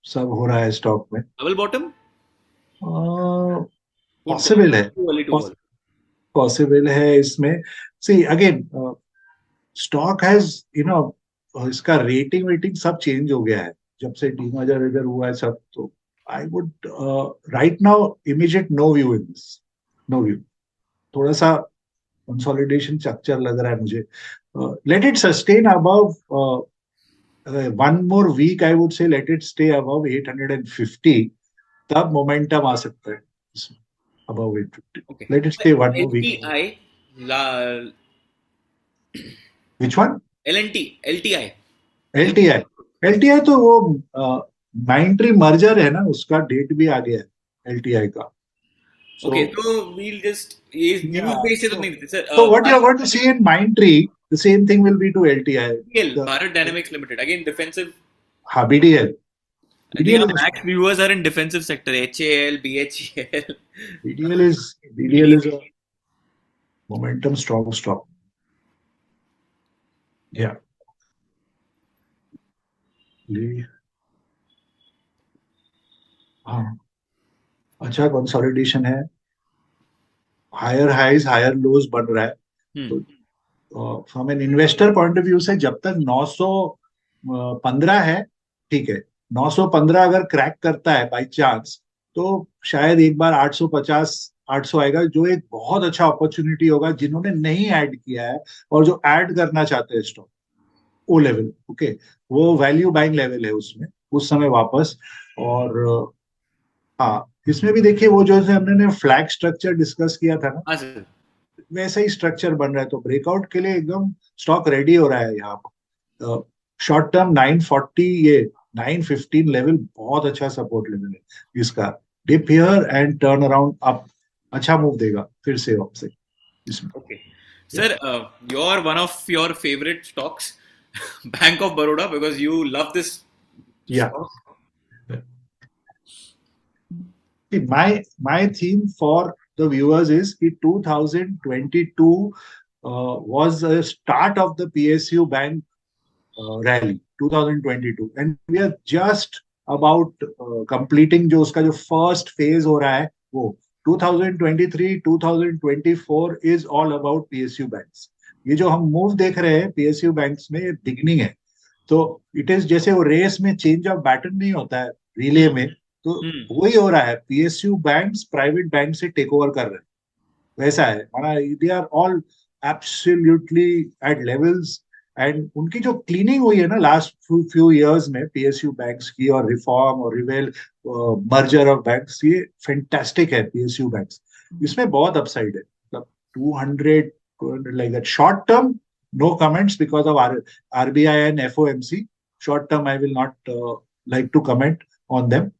सब हो रहा है stock में. Double bottom? Put possible है, too early to call. Possible है इसमें. सी अगेन, स्टॉक हैज इसका रेटिंग वेटिंग सब चेंज हो गया है जब से डीमर्जर इधर हुआ है सब. तो I would right now immediate no view in this, no view. थोड़ा सा कंसोलिडेशन स्ट्रक्चर लग रहा है मुझे. Let it sustain above one more week, I would say let it stay above 850, तब मोमेंटम आ सकता है above 850. Okay. Let it stay one more week. LTI, la, which one? LTI. LTI. LTI तो वो नाइन ट्री मर्जर है ना, उसका date भी आ गया है एलटीआई का. Okay, so we'll just ये न्यूज बेस्ड है तो नहीं sir. So what you are going to see in Mindtree, the same thing will be to LTI. BDL, Bharat Dynamics Limited, again defensive. हाँ, BDL. I think our max viewers are in defensive sector. HAL, BHEL. BDL is a Momentum strong stock. Yeah. हाँ, अच्छा consolidation है, higher highs higher लोज बन रहा है. हम्म. तो from an investor point of view से जब तक 915 है, ठीक है. 915 अगर क्रैक करता है बाय चांस, तो शायद एक बार 850 800 आएगा, जो एक बहुत अच्छा अपॉर्चुनिटी होगा जिन्होंने नहीं ऐड किया है और जो ऐड करना चाहते हैं स्टॉक. ओ लेवल, ओके, वो वैल्यू बाइंग लेवल है उसमें उस समय वापस. और हाँ, इसमें भी देखिए वो जो से हमने फ्लैग स्ट्रक्चर डिस्कस किया था ना, हाँ सर. वैसा ही स्ट्रक्चर बन रहा है. तो ब्रेकआउट के लिए एकदम स्टॉक रेडी हो रहा है यहाँ पर. शॉर्ट टर्म 940, ये 915 लेवल बहुत अच्छा सपोर्ट लेवल है इसका. Dip here and turn around up, अच्छा मूव देगा फिर से अप से इसमें. Okay. Sir, you're one of your favorite stocks, Bank of Baroda, because you love this या stock. my theme for the viewers is कि 2022 was a start of the PSU bank rally 2022, and we are just about completing जो उसका जो first phase हो रहा है वो 2023 2024 is all about PSU banks. ये जो हम मूव देख रहे हैं PSU banks में, ये बिगनिंग है. तो इट इज जैसे वो रेस में चेंज ऑफ बैटन नहीं होता है रिले में, तो Hmm. वही हो रहा है. PSU बैंक्स प्राइवेट बैंक से टेक ओवर कर रहे हैं, वैसा है हमारा. They are all absolutely at levels. And उनकी जो क्लीनिंग हुई है ना लास्ट फ्यू इयर्स में PSU बैंक्स की, और रिफॉर्म और रिवेल मर्जर ऑफ बैंक्स, ये फैंटास्टिक है PSU बैंक्स. इसमें बहुत अपसाइड है, मतलब 200, like that. Short term, no comments because of RBI and FOMC. Short term, I will not like to comment on them.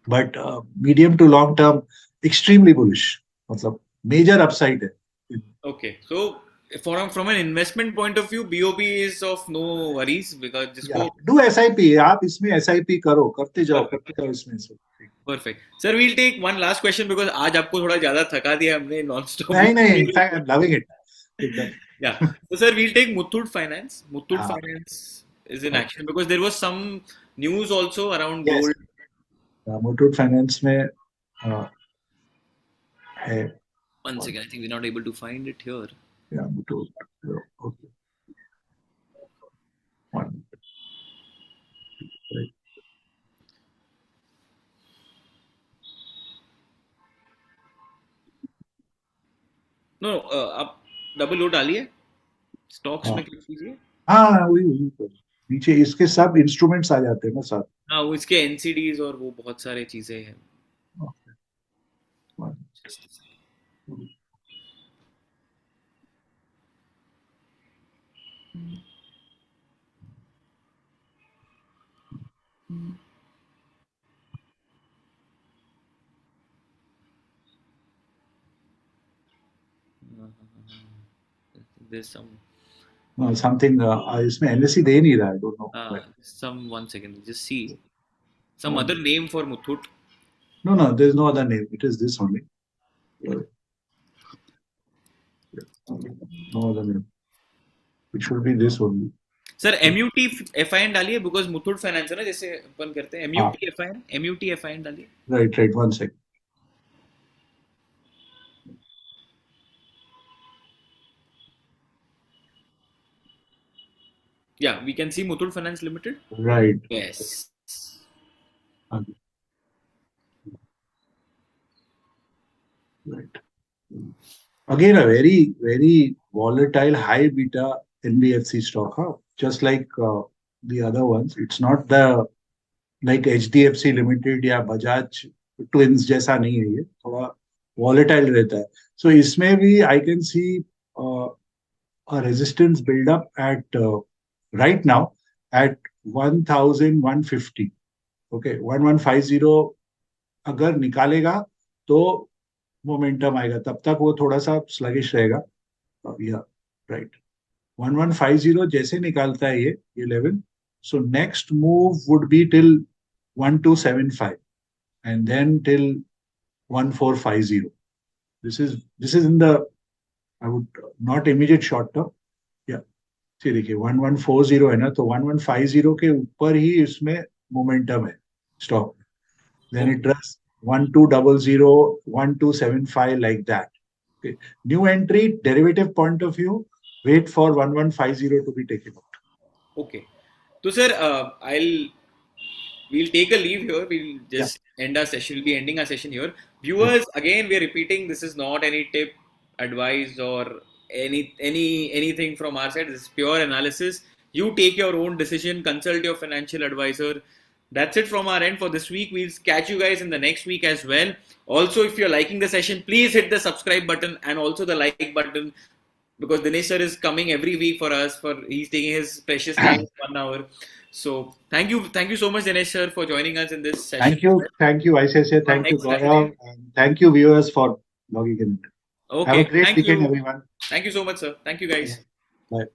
But medium to long term, extremely bullish. मतलब major upside है. Okay. So, from an investment point of view, BOB is of no worries because Yeah, जिसको do SIP. आप इसमें SIP करो, करते जाओ इसमें से. perfect. Sir, we'll take one last question because आज आपको थोड़ा ज्यादा थका दिया हमने non-stop. नहीं नहीं, in fact, I'm loving it. एकदम. Yeah. So, sir, we'll take Muthoot Finance. Muthoot हाँ, Finance is in okay. action because there was some news also around Yes. gold. Muthoot finance में है. One second, I think we're not able to find it here. या Muthoot, okay, one. No, आप double लो डालिए stocks हाँ में click कीजिए. हाँ, वही वही तो. नीचे इसके सब इंस्ट्रूमेंट्स आ जाते हैं ना साथ. हाँ वो इसके एनसीडीज और वो बहुत सारे चीजें हैं. There's some समथिंग इसमें NSE दे नहीं रहा है, don't know. some one second, just see some other name for Muthoot. No, there is no other name. It is this only. No other name. It should be this only. Sir MUT FIN डालिए because Muthoot finance है ना, जैसे अपन करते हैं हाँ. MUT FIN डालिए. Right, 1 sec. Yeah, we can see Muthoot Finance Limited. Right. Yes. Okay. Right. Again, a very, very volatile, high beta NBFC stock, huh? Just like the other ones. It's not the like HDFC Limited या Bajaj Twins जैसा नहीं है ये, थोड़ा volatile रहता है. So इसमें भी I can see a resistance build up at right now at 1150. Okay, 1150 अगर निकालेगा तो मोमेंटम आएगा, तब तक वो थोड़ा सा स्लगिश रहेगा. या राइट, 1150 जैसे निकालता है ये level, so next move would be till 1275 and then till 1450. This is in the I would not immediate short term. Yeah. See देखिए 1140 है ना, तो 1150 के ऊपर ही इसमें मोमेंटम है stock. Then it Okay. does 1200, 1275 like that. Okay. New entry, derivative point of view, wait for 1150 to be taken out. Okay. So, sir, we'll take a leave here. We'll Yeah. just end our session. We'll be ending our session here. Viewers, again, we're repeating. This is not any tip, advice, or anything from our side. This is pure analysis. You take your own decision. Consult your financial advisor. That's it from our end for this week. We'll catch you guys in the next week as well. Also, if you're liking the session, please hit the subscribe button and also the like button, because Dinesh sir is coming every week for us. For he's taking his precious time, 1 hour. So thank you so much, Dinesh sir, for joining us in this session. Thank you, ICICI, On thank you, next Saturday. Gaurav, and thank you, viewers, for logging in. Have a Okay, great thank weekend, you. everyone. Thank you so much, sir. Thank you, guys. Bye.